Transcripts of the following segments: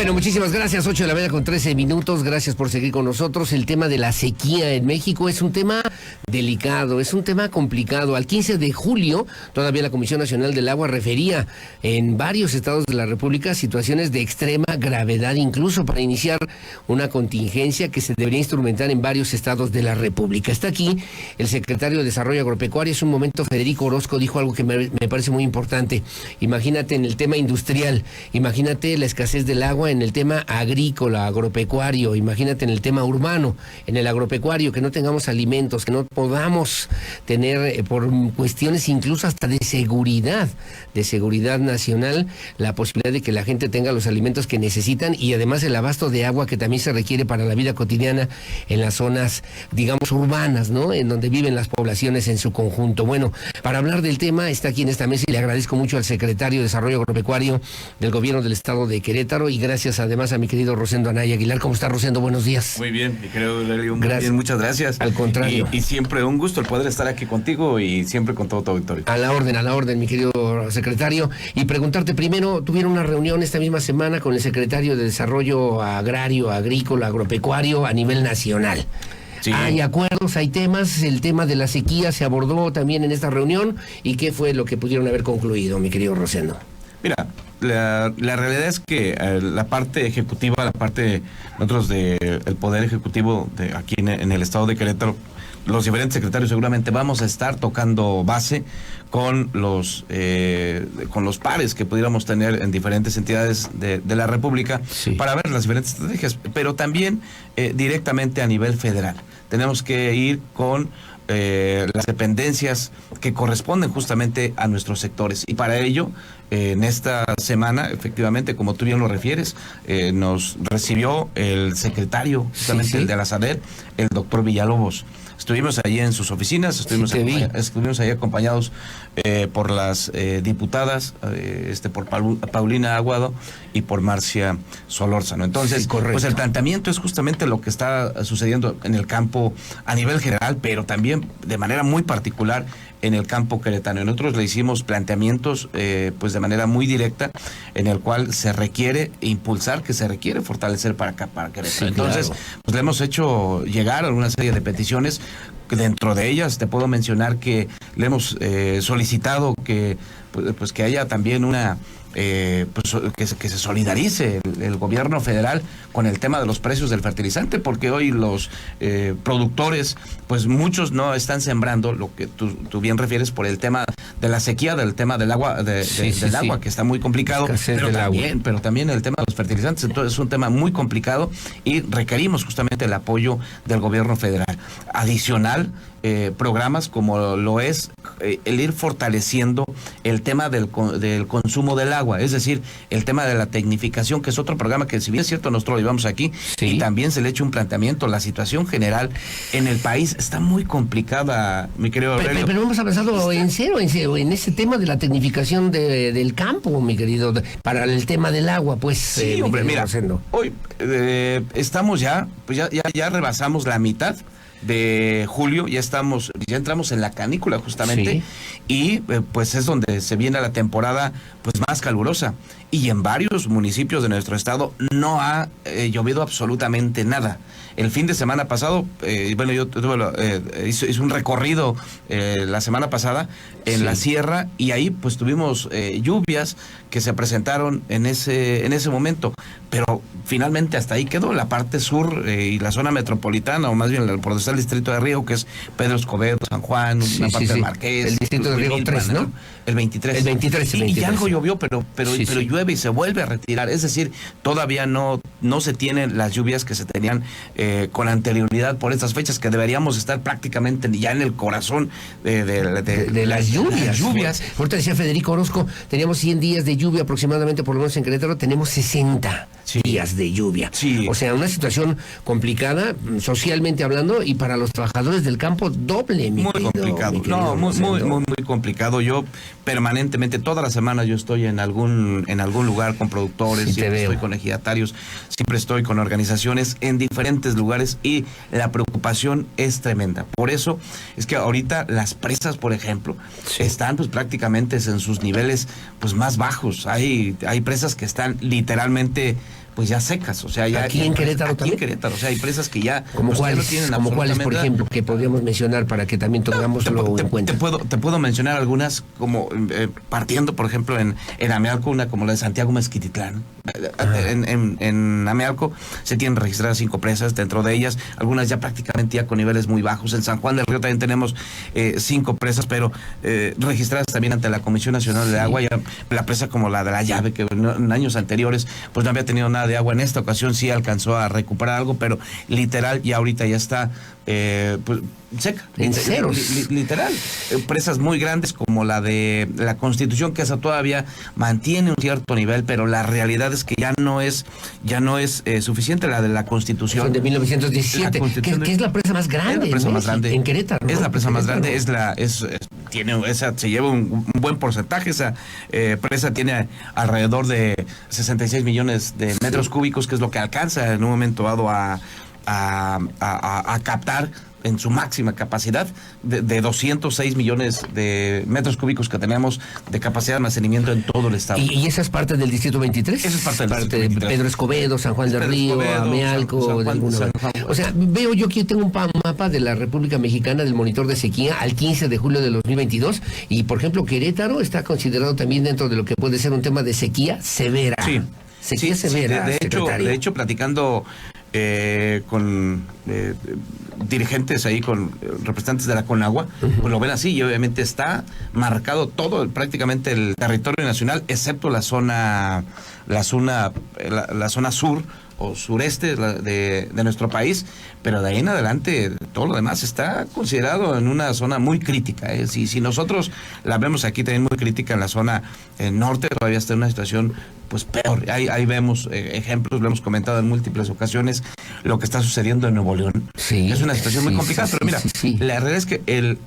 Bueno, muchísimas gracias. 8:13 Gracias por seguir con nosotros. El tema de la sequía en México es un tema delicado, es un tema complicado. Al 15 de julio, todavía la Comisión Nacional del Agua refería en varios estados de la República situaciones de extrema gravedad, incluso para iniciar una contingencia que se debería instrumentar en varios estados de la República. Está aquí el secretario de Desarrollo Agropecuario. Es un momento, Federico Orozco dijo algo que me parece muy importante. Imagínate en el tema industrial, imagínate la escasez del agua en el tema agrícola, agropecuario, imagínate en el tema urbano, en el agropecuario, que no tengamos alimentos, que no podamos tener, por cuestiones incluso hasta de seguridad nacional, la posibilidad de que la gente tenga los alimentos que necesitan y además el abasto de agua que también se requiere para la vida cotidiana en las zonas, digamos, urbanas, ¿no? En donde viven las poblaciones en su conjunto. Bueno, para hablar del tema está aquí en esta mesa y le agradezco mucho al secretario de Desarrollo Agropecuario del Gobierno del Estado de Querétaro y gracias además a mi querido Rosendo Anaya Aguilar. ¿Cómo está, Rosendo? Buenos días. Muy bien, mi querido Aurelio, muy bien, muchas gracias. Al contrario. Y siempre un gusto el poder estar aquí contigo y siempre con todo tu auditorio. A la orden, mi querido secretario. Y preguntarte primero, tuvieron una reunión esta misma semana con el secretario de Desarrollo Agrario, Agrícola, Agropecuario a nivel nacional. Sí. Hay acuerdos, hay temas, el tema de la sequía se abordó también en esta reunión. ¿Y qué fue lo que pudieron haber concluido, mi querido Rosendo? Mira, la realidad es que la parte ejecutiva, nosotros del Poder Ejecutivo de aquí en el estado de Querétaro, los diferentes secretarios seguramente vamos a estar tocando base con los pares que pudiéramos tener en diferentes entidades de la República, sí, para ver las diferentes estrategias, pero también directamente a nivel federal. Tenemos que ir con las dependencias que corresponden justamente a nuestros sectores y para ello en esta semana, efectivamente, como tú bien lo refieres, nos recibió el secretario justamente el de la SADER, el doctor Villalobos. Estuvimos allí en sus oficinas, estuvimos ahí acompañados por las diputadas, por Paulina Aguado y por Marcia Solórzano. Entonces, pues el planteamiento es justamente lo que está sucediendo en el campo a nivel general, pero también de manera muy particular en el campo queretano. Nosotros le hicimos planteamientos pues de manera muy directa, en el cual se requiere impulsar, que se requiere fortalecer para Querétaro. Sí, entonces, claro, pues le hemos hecho llegar a una serie de peticiones. Dentro de ellas te puedo mencionar que le hemos solicitado que pues que haya también una que se solidarice el gobierno federal con el tema de los precios del fertilizante, porque hoy los productores, pues muchos no están sembrando, lo que tú bien refieres, por el tema de la sequía, del tema del agua, agua, que está muy complicado, pero también el tema de los fertilizantes. Entonces es un tema muy complicado y requerimos justamente el apoyo del gobierno federal. Adicional, programas como lo es el ir fortaleciendo el tema del consumo del agua, es decir, el tema de la tecnificación, que es otro programa que, si bien es cierto, nosotros lo llevamos aquí, sí, y también se le echa un planteamiento. La situación general en el país está muy complicada, mi querido Aurelio. Pero hemos avanzado en ese tema de la tecnificación del campo, mi querido, para el tema del agua, pues. Sí, hombre, mira, hoy estamos ya rebasamos la mitad de julio, ya entramos en la canícula justamente, sí, y pues es donde se viene la temporada pues más calurosa, y en varios municipios de nuestro estado no ha llovido absolutamente nada. El fin de semana pasado, yo hice un recorrido la semana pasada en la sierra, y ahí pues tuvimos lluvias que se presentaron en ese momento, pero finalmente hasta ahí quedó la parte sur y la zona metropolitana, o más bien por donde está el distrito de Riego, que es Pedro Escobedo, San Juan, una parte del Marqués. El distrito de Riego 3, ¿no? El 23. El 23. Y algo llovió, pero llueve y se vuelve a retirar. Es decir, todavía no se tienen las lluvias que se tenían con anterioridad por estas fechas, que deberíamos estar prácticamente ya en el corazón de las lluvias. Ahorita decía Federico Orozco, teníamos 100 días de lluvia aproximadamente, por lo menos en Querétaro tenemos 60 días de lluvia. Sí. O sea, una situación complicada, socialmente hablando, y para los trabajadores del campo, doble, muy complicado. Muy complicado. Yo permanentemente, toda la semana yo estoy en algún lugar con productores, siempre estoy con ejidatarios, siempre estoy con organizaciones en diferentes lugares, y la preocupación es tremenda. Por eso es que ahorita las presas, por ejemplo, están pues prácticamente en sus niveles pues más bajos. Hay presas que están literalmente pues ya secas, o sea, ya aquí en Querétaro también. Aquí en Querétaro, o sea, hay presas que ya como pues, cuáles, ya no tienen como cuáles, por absolutamente ejemplo, que podríamos mencionar para que también tengámoslo en cuenta. Te puedo mencionar algunas, como partiendo, por ejemplo, en Amealco, una como la de Santiago Mezquititlán. En Amealco se tienen registradas 5 presas, dentro de ellas algunas ya prácticamente ya con niveles muy bajos. En San Juan del Río también tenemos 5 presas, pero registradas también ante la Comisión Nacional de Agua. Ya la presa como la de La Llave, que en años anteriores pues no había tenido nada de agua, en esta ocasión sí alcanzó a recuperar algo, pero literal ya ahorita ya está pues seca. En ceros. Literal. Presas muy grandes como la de la Constitución, que esa todavía mantiene un cierto nivel, pero la realidad es que ya no es suficiente. La de la Constitución. Son de 1917, que es la presa más grande. Es la presa más grande. En Querétaro, ¿no? Es la presa más grande, se lleva un buen porcentaje. Esa presa tiene alrededor de 66 millones de metros cúbicos, que es lo que alcanza en un momento dado a captar en su máxima capacidad de 206 millones de metros cúbicos que tenemos de capacidad de almacenamiento en todo el estado. ¿Y esa es parte del Distrito 23? Esa es parte del Distrito 23. Pedro Escobedo, San Juan del Río, Amealco, de alguna manera. O sea, veo yo que tengo un mapa de la República Mexicana del monitor de sequía al 15 de julio de 2022 y, por ejemplo, Querétaro está considerado también dentro de lo que puede ser un tema de sequía severa. Sí. Sequía severa, de hecho, platicando con dirigentes ahí, con representantes de la Conagua, pues lo ven así, y obviamente está marcado todo, prácticamente el territorio nacional, excepto la zona sur o sureste de nuestro país, pero de ahí en adelante todo lo demás está considerado en una zona muy crítica. Si nosotros la vemos aquí también muy crítica en la zona norte, todavía está en una situación pues peor. Ahí vemos ejemplos, lo hemos comentado en múltiples ocasiones, lo que está sucediendo en Nuevo León. Sí, es una situación muy complicada, pero mira, la realidad es que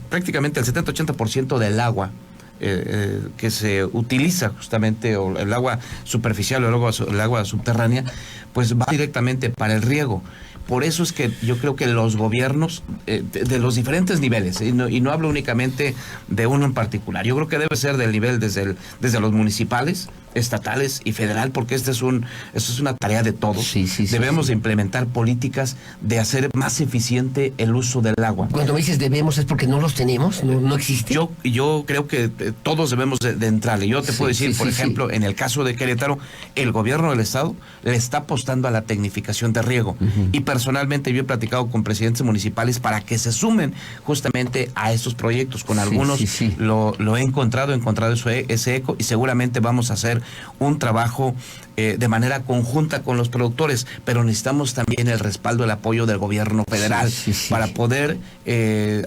prácticamente el 70-80% del agua que se utiliza justamente, o el agua superficial o el agua subterránea, pues va directamente para el riego. Por eso es que yo creo que los gobiernos de los diferentes niveles, y no hablo únicamente de uno en particular, yo creo que debe ser del nivel desde los municipales, estatales y federal, porque esto es una tarea de todos. Debemos de implementar políticas de hacer más eficiente el uso del agua. Cuando me dices debemos, ¿es porque no los tenemos? ¿No existe? Yo creo que todos debemos de entrarle. Yo te puedo decir, por ejemplo, en el caso de Querétaro, el gobierno del estado le está apostando a la tecnificación de riego. Y personalmente yo he platicado con presidentes municipales para que se sumen justamente a estos proyectos. Con algunos lo he encontrado ese eco, y seguramente vamos a hacer un trabajo de manera conjunta con los productores, pero necesitamos también el respaldo, el apoyo del gobierno federal para poder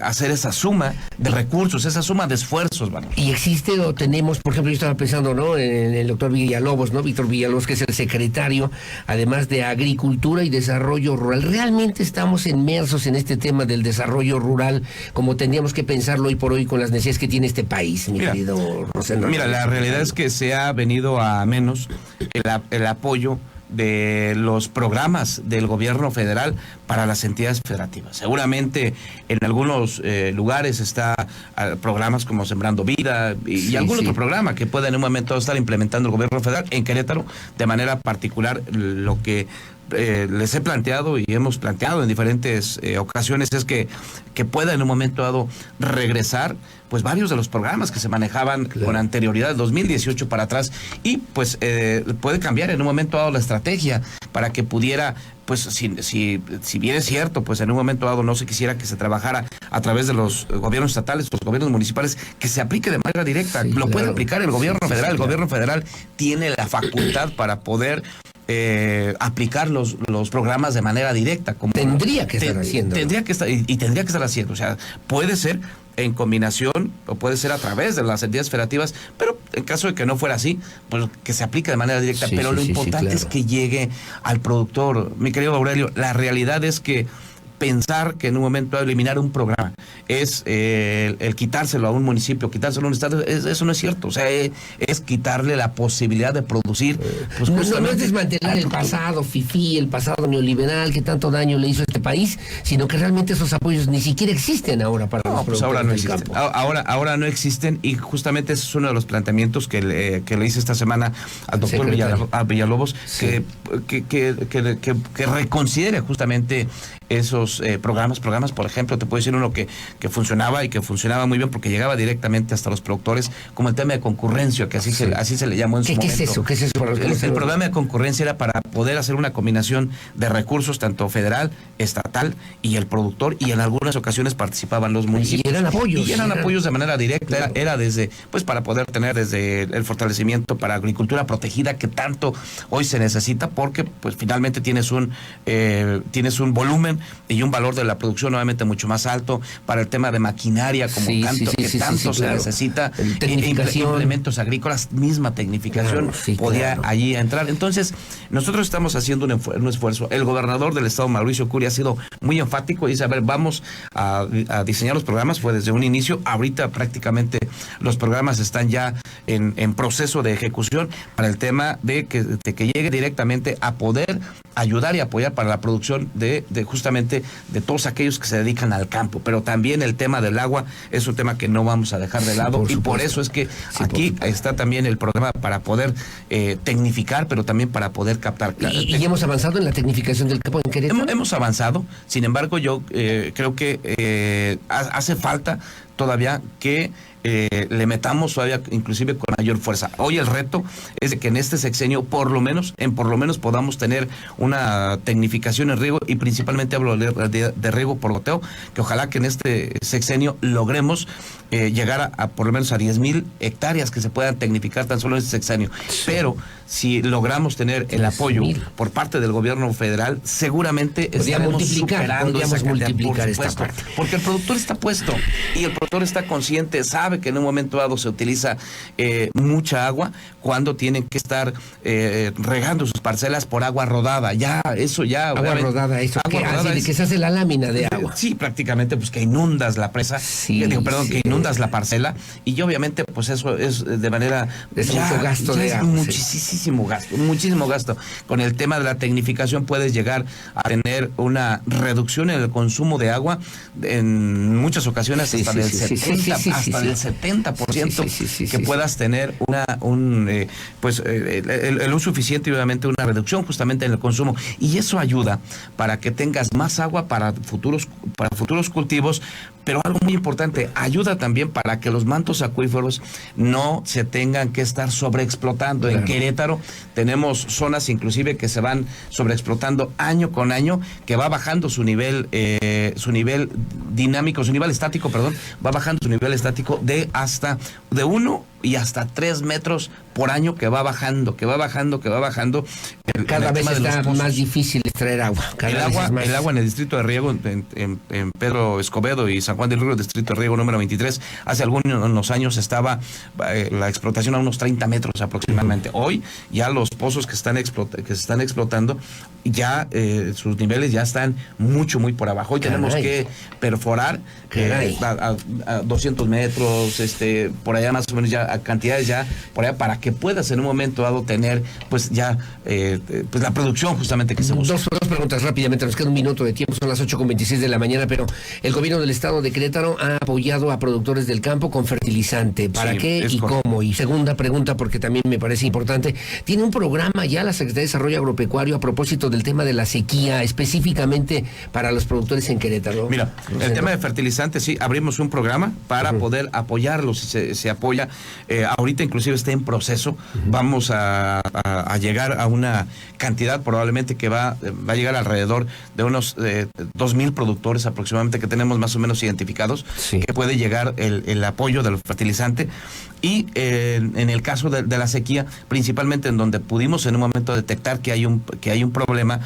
hacer esa suma de recursos, esa suma de esfuerzos. Y existe o tenemos, por ejemplo, yo estaba pensando, ¿no?, en el doctor Villalobos, ¿no?, Víctor Villalobos, que es el secretario, además de Agricultura y Desarrollo Rural. ¿Realmente estamos inmersos en este tema del desarrollo rural como tendríamos que pensarlo hoy por hoy con las necesidades que tiene este país, querido Rosendo? Mira, la realidad es que se ha venido a menos el apoyo de los programas del gobierno federal para las entidades federativas. Seguramente en algunos lugares está programas como Sembrando Vida y algún otro programa que pueda en un momento estar implementando el gobierno federal. En Querétaro, de manera particular, lo que les he planteado y hemos planteado en diferentes ocasiones es que pueda en un momento dado regresar pues varios de los programas que se manejaban con anterioridad, 2018 para atrás, y pues puede cambiar en un momento dado la estrategia para que pudiera, pues si bien es cierto, pues en un momento dado no se quisiera que se trabajara a través de los gobiernos estatales, los gobiernos municipales, que se aplique de manera directa. Puede aplicar el gobierno federal. El gobierno federal tiene la facultad para poder aplicar los programas de manera directa. Como tendría que estar haciendo. Tendría que estar haciendo. O sea, puede ser en combinación o puede ser a través de las entidades federativas, pero en caso de que no fuera así, pues que se aplique de manera directa. Pero lo importante es que llegue al productor. Mi querido Aurelio, la realidad es que pensar que en un momento va a eliminar un programa es el quitárselo a un municipio, quitárselo a un estado, eso no es cierto. O sea, es quitarle la posibilidad de producir. Pues no es desmantelar el pasado fifí, el pasado neoliberal que tanto daño le hizo a este país, sino que realmente esos apoyos ni siquiera existen ahora para los pues productores ahora no del existen. campo. Ahora no existen, y justamente ese es uno de los planteamientos que le hice esta semana al doctor Villalobos, sí, que reconsidere justamente esos programas, por ejemplo, te puedo decir uno que funcionaba y que funcionaba muy bien porque llegaba directamente hasta los productores, como el tema de concurrencia, que así se le llamó en su momento. ¿Qué es eso? El programa de concurrencia era para poder hacer una combinación de recursos, tanto federal, estatal y el productor, y en algunas ocasiones participaban los municipios. Y eran apoyos. Y eran apoyos de manera directa, claro. era desde, pues para poder tener desde el fortalecimiento para agricultura protegida que tanto hoy se necesita, porque pues finalmente tienes un volumen y un valor de la producción nuevamente mucho más alto, para el tema de maquinaria como tanto se necesita, implementos agrícolas, misma tecnificación, podía allí entrar. Entonces, nosotros estamos haciendo un esfuerzo. El gobernador del estado, Mauricio Curi, ha sido muy enfático y dice, a ver, vamos a diseñar los programas. Fue desde un inicio, ahorita prácticamente los programas están ya en proceso de ejecución para el tema de que llegue directamente a poder ayudar y apoyar para la producción de justamente de todos aquellos que se dedican al campo. Pero también el tema del agua es un tema que no vamos a dejar de lado, y por eso es que aquí está también el programa para poder tecnificar, pero también para poder captar. ¿Y hemos avanzado en la tecnificación del campo en Querétaro? Hemos avanzado, sin embargo yo creo que hace falta todavía que le metamos todavía inclusive con mayor fuerza. Hoy el reto es de que en este sexenio por lo menos podamos tener una tecnificación en riego, y principalmente hablo de riego por goteo, que ojalá que en este sexenio logremos llegar a por lo menos a 10,000 hectáreas que se puedan tecnificar tan solo en este sexenio. Sí. Pero si logramos tener el apoyo por parte del gobierno federal, seguramente estaremos superando esta parte. Porque el productor está puesto y el productor está consciente, sabe que en un momento dado se utiliza mucha agua cuando tienen que estar regando sus parcelas por agua rodada. Agua rodada, eso. Que se hace la lámina de agua. Sí, prácticamente, pues que inundas la presa, que inundas la parcela, y obviamente pues eso es de manera... Es mucho gasto de agua. Muchísimo gasto. Con el tema de la tecnificación puedes llegar a tener una reducción en el consumo de agua en muchas ocasiones hasta del 70% que puedas tener el uso suficiente y obviamente una reducción justamente en el consumo, y eso ayuda para que tengas más agua para futuros cultivos. Pero algo muy importante, ayuda también para que los mantos acuíferos no se tengan que estar sobreexplotando. Claro. En Querétaro tenemos zonas inclusive que se van sobreexplotando año con año, que va bajando su nivel estático, va bajando su nivel estático de 1 y hasta 3 metros por año, que va bajando. Cada vez está más difícil extraer agua. El agua en el distrito de riego, en Pedro Escobedo y San Juan del Río, distrito de riego número 23, hace algunos años estaba la explotación a unos 30 metros aproximadamente. Hoy ya los pozos que se están explotando, ya sus niveles ya están muy por abajo. Hoy tenemos que perforar a 200 metros, por allá más o menos, ya a cantidades ya por allá, para que puedas en un momento dado tener pues ya la producción justamente que se busca. Dos preguntas rápidamente, nos queda un minuto de tiempo, son las 8:26 de la mañana, pero el gobierno del estado de Querétaro ha apoyado a productores del campo con fertilizante. ¿Para qué y cómo? Y segunda pregunta, porque también me parece importante, ¿tiene un programa ya la Secretaría de Desarrollo Agropecuario a propósito del tema de la sequía, específicamente para los productores en Querétaro? Mira, el tema de fertilizantes, sí, abrimos un programa para poder apoyarlos, se apoya. Ahorita inclusive está en proceso. Vamos a llegar a una cantidad probablemente que va a llegar alrededor de unos 2,000 productores aproximadamente que tenemos más o menos identificados, que puede llegar el apoyo del fertilizante. Y en el caso de la sequía, principalmente en donde pudimos en un momento detectar que hay un problema,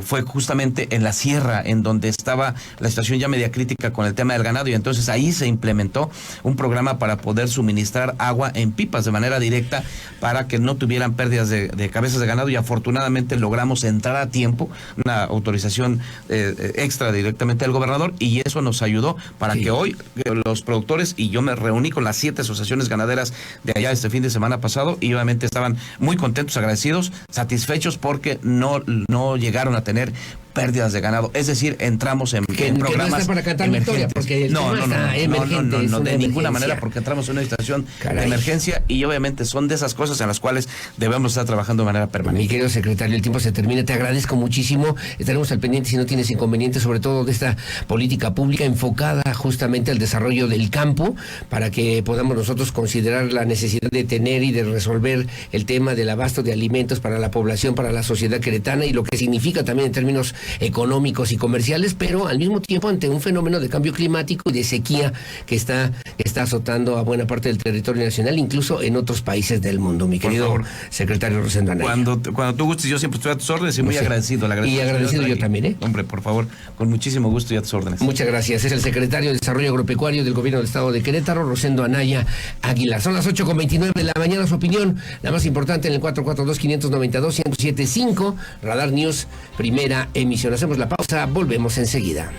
fue justamente en la sierra, en donde estaba la situación ya media crítica con el tema del ganado, y entonces ahí se implementó un programa para poder suministrar agua en pipas de manera directa para que no tuvieran pérdidas de cabezas de ganado, y afortunadamente logramos entrar a tiempo, una autorización extra directamente del gobernador, y eso nos ayudó para que hoy los productores, y yo me reuní con las 7 asociaciones ganaderas de allá este fin de semana pasado, y obviamente estaban muy contentos, agradecidos, satisfechos porque no llegaron a tener pérdidas de ganado, es decir, entramos en programas no está para cantar victoria, porque no, de ninguna manera, porque entramos en una situación de emergencia, y obviamente son de esas cosas en las cuales debemos estar trabajando de manera permanente. Mi querido secretario, el tiempo se termina, te agradezco muchísimo, estaremos al pendiente si no tienes inconvenientes, sobre todo de esta política pública enfocada justamente al desarrollo del campo, para que podamos nosotros considerar la necesidad de tener y de resolver el tema del abasto de alimentos para la población, para la sociedad queretana, y lo que significa también en términos económicos y comerciales, pero al mismo tiempo ante un fenómeno de cambio climático y de sequía que está azotando a buena parte del territorio nacional, incluso en otros países del mundo, mi querido secretario Rosendo Anaya. Cuando tú gustes, yo siempre estoy a tus órdenes, y muy agradecido. Y agradecido yo también, ¿eh? Hombre, por favor, con muchísimo gusto y a tus órdenes. Muchas gracias. Es el secretario de Desarrollo Agropecuario del Gobierno del Estado de Querétaro, Rosendo Anaya Aguilar. Son las 8:29 de la mañana. Su opinión, la más importante, en el 442-592-1075, Radar News, primera emisión. Hacemos la pausa, volvemos enseguida.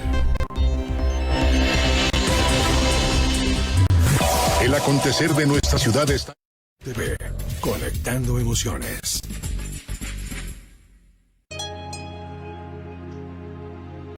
El acontecer de nuestra ciudad está... TV, conectando emociones.